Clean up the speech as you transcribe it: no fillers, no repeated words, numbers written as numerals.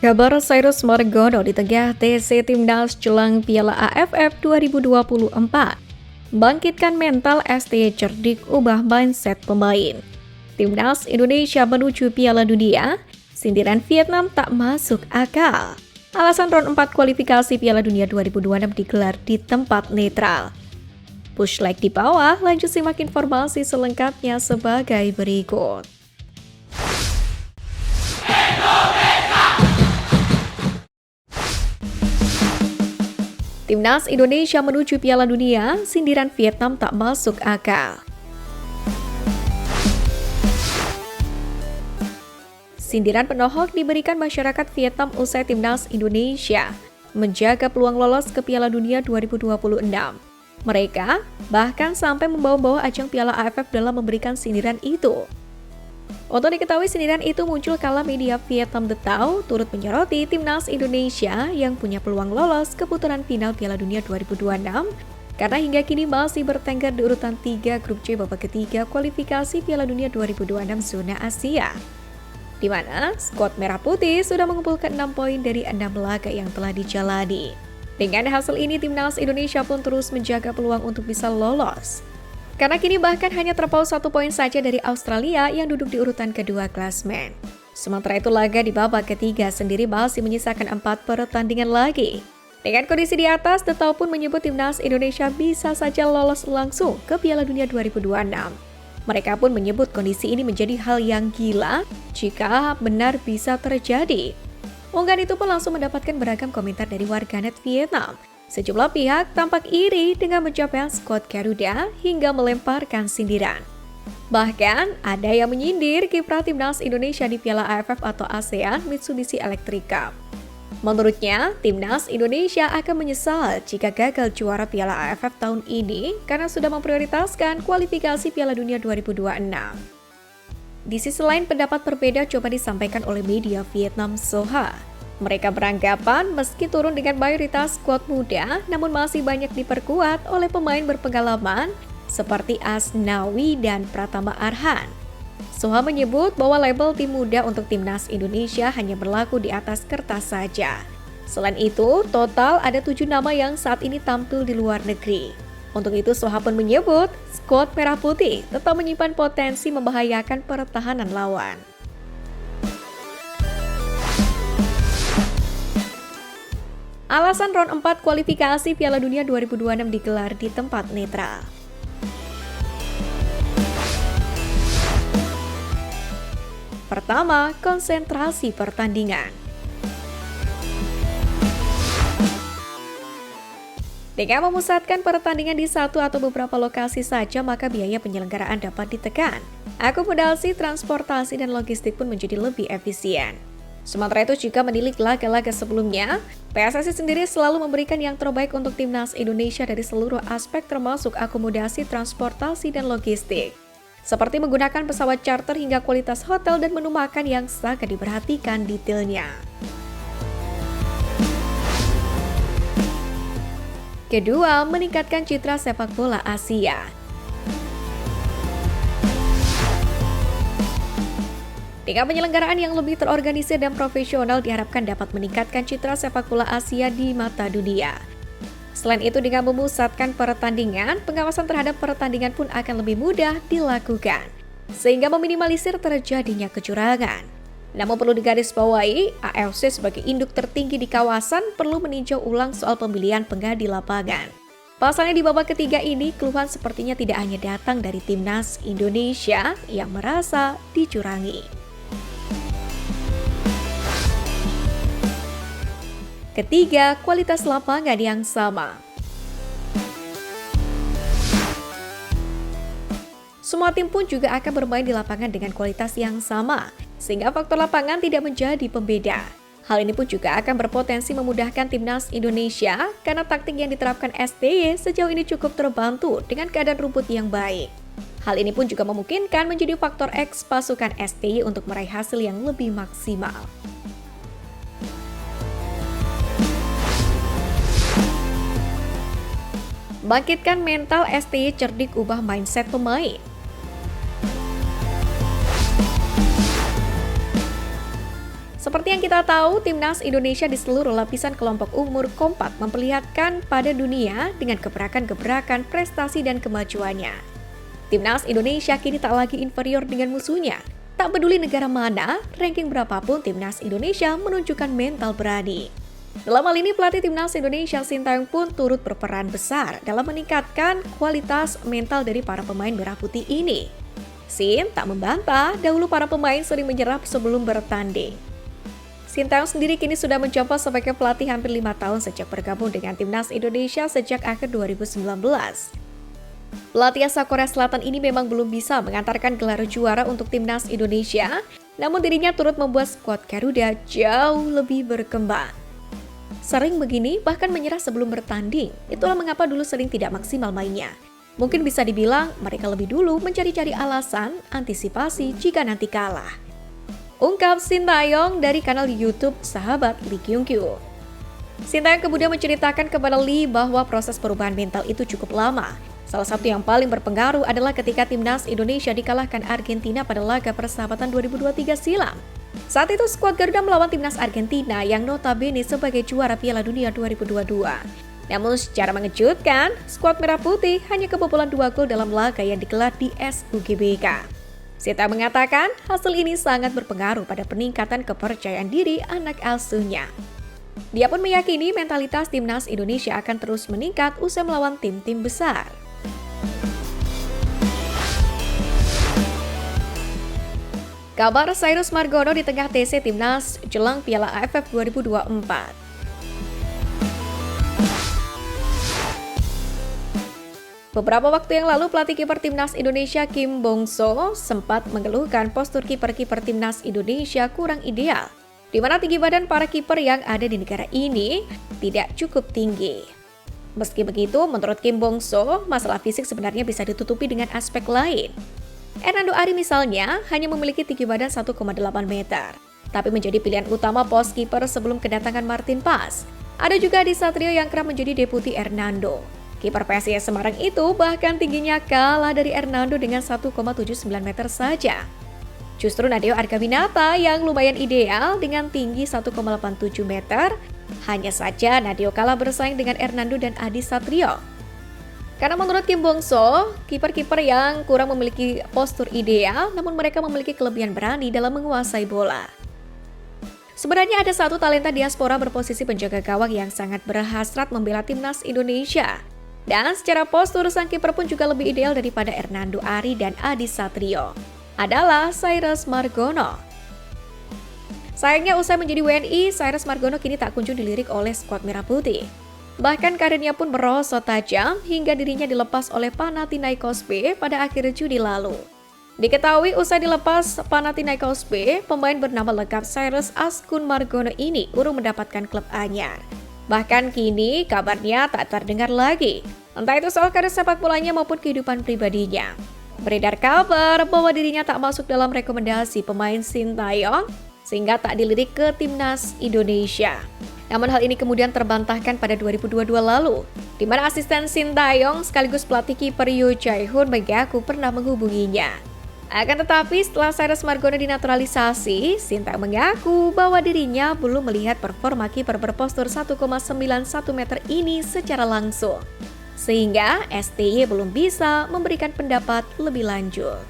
Kabar Cyrus Margono di tengah TC Timnas jelang Piala AFF 2024. Bangkitkan mental STY cerdik ubah mindset pemain. Timnas Indonesia menuju Piala Dunia, sindiran Vietnam tak masuk akal. Alasan round 4 kualifikasi Piala Dunia 2026 digelar di tempat netral. Push like di bawah, lanjut simak informasi selengkapnya sebagai berikut. Timnas Indonesia menuju Piala Dunia, sindiran Vietnam tak masuk akal. Sindiran penohok diberikan masyarakat Vietnam usai Timnas Indonesia menjaga peluang lolos ke Piala Dunia 2026. Mereka bahkan sampai membawa-bawa ajang Piala AFF dalam memberikan sindiran itu. Untuk diketahui, sindiran itu muncul kala media Vietnam The Tao turut menyoroti Timnas Indonesia yang punya peluang lolos ke putaran final Piala Dunia 2026 karena hingga kini masih bertengger di urutan 3 grup C babak ketiga kualifikasi Piala Dunia 2026 zona Asia, di mana skuad Merah Putih sudah mengumpulkan 6 poin dari 6 laga yang telah dijalani. Dengan hasil ini, Timnas Indonesia pun terus menjaga peluang untuk bisa lolos. Karena kini bahkan hanya terpaut 1 poin saja dari Australia yang duduk di urutan kedua klasmen. Sementara itu laga di babak ketiga sendiri masih menyisakan 4 pertandingan lagi. Dengan kondisi di atas, The Tao pun menyebut Timnas Indonesia bisa saja lolos langsung ke Piala Dunia 2026. Mereka pun menyebut kondisi ini menjadi hal yang gila jika benar bisa terjadi. Unggahan itu pun langsung mendapatkan beragam komentar dari warganet Vietnam. Sejumlah pihak tampak iri dengan pencapaian skuad Garuda hingga melemparkan sindiran. Bahkan ada yang menyindir kiprah Timnas Indonesia di Piala AFF atau ASEAN Mitsubishi Electric Cup. Menurutnya, Timnas Indonesia akan menyesal jika gagal juara Piala AFF tahun ini karena sudah memprioritaskan kualifikasi Piala Dunia 2026. Di sisi lain, pendapat berbeda coba disampaikan oleh media Vietnam Soha. Mereka beranggapan meski turun dengan mayoritas skuad muda, namun masih banyak diperkuat oleh pemain berpengalaman seperti Asnawi dan Pratama Arhan. Soha menyebut bahwa label tim muda untuk Timnas Indonesia hanya berlaku di atas kertas saja. Selain itu, total ada 7 nama yang saat ini tampil di luar negeri. Untuk itu, Soha pun menyebut skuad Merah Putih tetap menyimpan potensi membahayakan pertahanan lawan. Alasan round 4 kualifikasi Piala Dunia 2026 digelar di tempat netral. Pertama, konsentrasi pertandingan. Dengan memusatkan pertandingan di satu atau beberapa lokasi saja, maka biaya penyelenggaraan dapat ditekan. Akomodasi, transportasi, dan logistik pun menjadi lebih efisien. Sementara itu, jika menilik laga-laga sebelumnya, PSSI sendiri selalu memberikan yang terbaik untuk Timnas Indonesia dari seluruh aspek termasuk akomodasi, transportasi, dan logistik. Seperti menggunakan pesawat charter hingga kualitas hotel dan menu makan yang sangat diperhatikan detailnya. Kedua, meningkatkan citra sepak bola Asia. Dengan penyelenggaraan yang lebih terorganisir dan profesional diharapkan dapat meningkatkan citra sepak bola Asia di mata dunia. Selain itu, dengan memusatkan pertandingan, pengawasan terhadap pertandingan pun akan lebih mudah dilakukan, sehingga meminimalisir terjadinya kecurangan. Namun perlu digarisbawahi, AFC sebagai induk tertinggi di kawasan perlu meninjau ulang soal pemilihan pengganti lapangan. Pasalnya di babak ketiga ini, keluhan sepertinya tidak hanya datang dari Timnas Indonesia yang merasa dicurangi. Ketiga, kualitas lapangan yang sama. Semua tim pun juga akan bermain di lapangan dengan kualitas yang sama, sehingga faktor lapangan tidak menjadi pembeda. Hal ini pun juga akan berpotensi memudahkan Timnas Indonesia karena taktik yang diterapkan STY sejauh ini cukup terbantu dengan keadaan rumput yang baik. Hal ini pun juga memungkinkan menjadi faktor X pasukan STY untuk meraih hasil yang lebih maksimal. Bangkitkan mental STY cerdik ubah mindset pemain. Seperti yang kita tahu, timnas Indonesia di seluruh lapisan kelompok umur kompak memperlihatkan pada dunia dengan gebrakan-gebrakan prestasi dan kemajuannya. Timnas Indonesia kini tak lagi inferior dengan musuhnya. Tak peduli negara mana, ranking berapapun timnas Indonesia menunjukkan mental berani. Dalam hal ini, pelatih timnas Indonesia Sintayong pun turut berperan besar dalam meningkatkan kualitas mental dari para pemain merah putih ini. Sin tak membantah dahulu para pemain sering menyerah sebelum bertanding. Sintayong sendiri kini sudah mencoba sebagai pelatih hampir 5 tahun sejak bergabung dengan timnas Indonesia sejak akhir 2019. Pelatih asal Korea Selatan ini memang belum bisa mengantarkan gelar juara untuk timnas Indonesia, namun dirinya turut membuat skuad Garuda jauh lebih berkembang. Sering begini, bahkan menyerah sebelum bertanding, itulah mengapa dulu sering tidak maksimal mainnya. Mungkin bisa dibilang mereka lebih dulu mencari-cari alasan, antisipasi jika nanti kalah. Ungkap Sintayong dari kanal YouTube sahabat Lee Kyung Kyu. Sintayong kemudian menceritakan kepada Lee bahwa proses perubahan mental itu cukup lama. Salah satu yang paling berpengaruh adalah ketika timnas Indonesia dikalahkan Argentina pada laga persahabatan 2023 silam. Saat itu skuad Garuda melawan timnas Argentina yang notabene sebagai juara Piala Dunia 2022. Namun secara mengejutkan, skuad Merah Putih hanya kebobolan 2 gol dalam laga yang digelar di SUGBK. Sintayong mengatakan hasil ini sangat berpengaruh pada peningkatan kepercayaan diri anak asuhnya. Dia pun meyakini mentalitas timnas Indonesia akan terus meningkat usai melawan tim-tim besar. Kabar Cyrus Margono di tengah TC Timnas jelang Piala AFF 2024. Beberapa waktu yang lalu, pelatih kiper timnas Indonesia Kim Bong-so sempat mengeluhkan postur kiper-kiper timnas Indonesia kurang ideal, di mana tinggi badan para kiper yang ada di negara ini tidak cukup tinggi. Meski begitu, menurut Kim Bong-so, masalah fisik sebenarnya bisa ditutupi dengan aspek lain. Hernando Ari misalnya hanya memiliki tinggi badan 1,8 meter, tapi menjadi pilihan utama pos kiper sebelum kedatangan Martin Paes. Ada juga Adi Satrio yang kerap menjadi deputi Hernando. Kiper PSIS Semarang itu bahkan tingginya kalah dari Hernando dengan 1,79 meter saja. Justru Nadeo Argawinata yang lumayan ideal dengan tinggi 1,87 meter, hanya saja Nadeo kalah bersaing dengan Hernando dan Adi Satrio. Karena menurut Kim Bong-so, kiper-kiper yang kurang memiliki postur ideal, namun mereka memiliki kelebihan berani dalam menguasai bola. Sebenarnya ada satu talenta diaspora berposisi penjaga gawang yang sangat berhasrat membela timnas Indonesia. Dan secara postur, sang kiper pun juga lebih ideal daripada Hernando Ari dan Adi Satrio. Adalah Cyrus Margono. Sayangnya usai menjadi WNI, Cyrus Margono kini tak kunjung dilirik oleh skuad Merah Putih. Bahkan karirnya pun merosot tajam hingga dirinya dilepas oleh Panathinaikos B pada akhir Juni lalu. Diketahui usai dilepas Panathinaikos B, pemain bernama lengkap Cyrus Askun Margono ini urung mendapatkan klub anyar. Bahkan kini kabarnya tak terdengar lagi, entah itu soal karir sepak bolanya maupun kehidupan pribadinya. Beredar kabar bahwa dirinya tak masuk dalam rekomendasi pemain Sintayong sehingga tak dilirik ke timnas Indonesia. Namun hal ini kemudian terbantahkan pada 2022 lalu, di mana asisten Sintayong sekaligus pelatih kiper Yoo Jae-hoon mengaku pernah menghubunginya. Akan tetapi setelah Cyrus Margono dinaturalisasi, Sintayong mengaku bahwa dirinya belum melihat performa kiper berpostur 1,91 meter ini secara langsung. Sehingga STY belum bisa memberikan pendapat lebih lanjut.